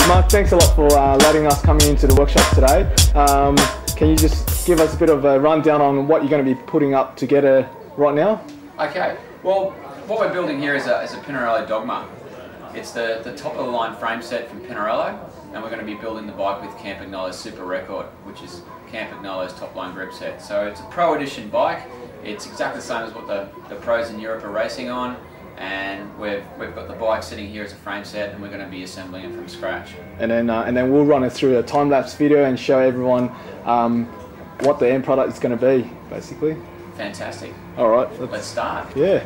Mark, thanks a lot for letting us come into the workshop today. Can you just give us a bit of a rundown on what you're going to be putting up together right now? Okay, well, what we're building here is a Pinarello Dogma. It's the top of the line frame set from Pinarello, and we're going to be building the bike with Camp Agnolo's Super Record, which is Camp Agnolo's top line grip set. So it's a pro edition bike. It's exactly the same as what the pros in Europe are racing on, and we've got the bike sitting here as a frame set, and we're going to be assembling it from scratch. And then we'll run it through a time-lapse video and show everyone what the end product is going to be, basically. Fantastic. All right, let's start. Yeah.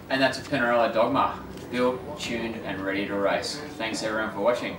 And that's a Pinarello Dogma, built, tuned and ready to race. Thanks everyone for watching.